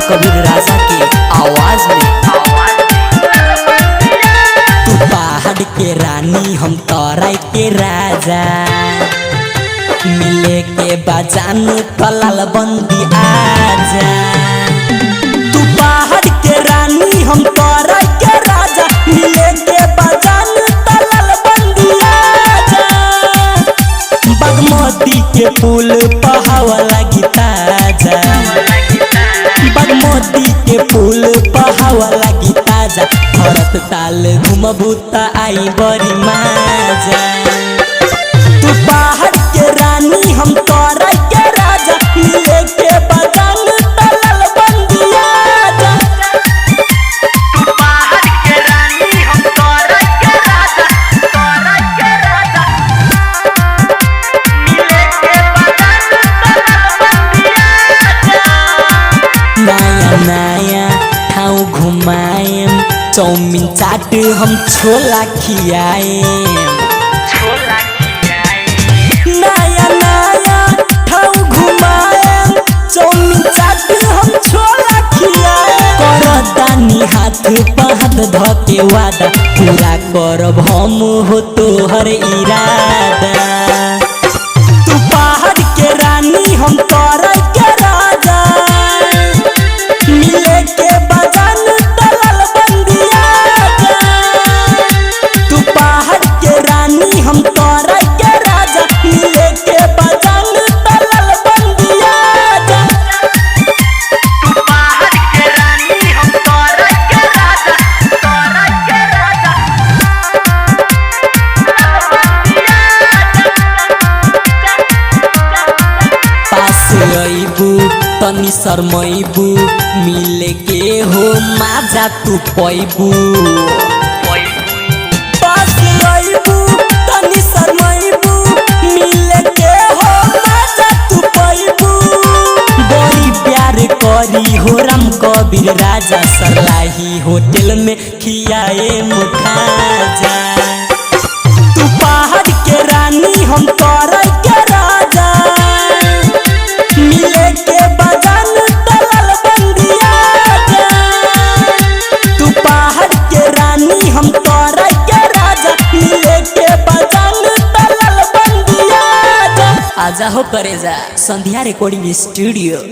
कबीर राजा के आवाज में। तू पहाड़ के रानी हम तराई के राजा, मिले के बजानू कलाल बंदी आजा। तू पहाड़ के रानी हम तराई के राजा, मिले के बजानू कलाल बंदी आजा। बागमती के पुल पहावा लगी ताजा, बागमती के पुल पहावा लगी ताजा। भरत ताल घुमबू त आई बड़ी माजा। तू पहाड़ के रानी हम तोरा के राजा, मिले के बजान तलल बंदी आजा। तू पहाड़ के रानी हम तोरा के राजा, तोरा के राजा, मिले के बजान तलल बंदी आजा। नया नया ठाव घुमाएम, चौमिन चाट हम छोला खियाएम। छोला खियाए, नया नया ठाव घुमाएम, चौमिन चाट हम छोला खियाएम। करदानी हाथ पहाड़ धके वादा, पूरा करब हम हो तोहर इरादा। तू पहाड़ के रानी हम तोरा के राजा, मिले के बजान तलल बंदी आजा। तू पहाड़ के रानी हम तोरा के राजा, मिले के बजान तलल बंदी आजा। तू पहाड़ के रानी हम तोरा के राजा, तोरा के राजा, पास अइबू तनी शरमैबू, मिले के हो माजा तू पैबू। पास अइबू तनी शरमैबू, मिले के हो माजा तू पैबू। बड़ी प्यार करी हो राम कबीर राजा, सरलाही होटल में खियाए मुखाजा। तू पहाड़ के रानी हम तोरा के राजा, मिले के बजान तलल बंदी आजा। तू पहाड़ के रानी हम तोरा के राजा, मिले के बजान तलल बंदी आजा। आजा हो करेजा संध्या रिकॉर्डिंग स्टूडियो।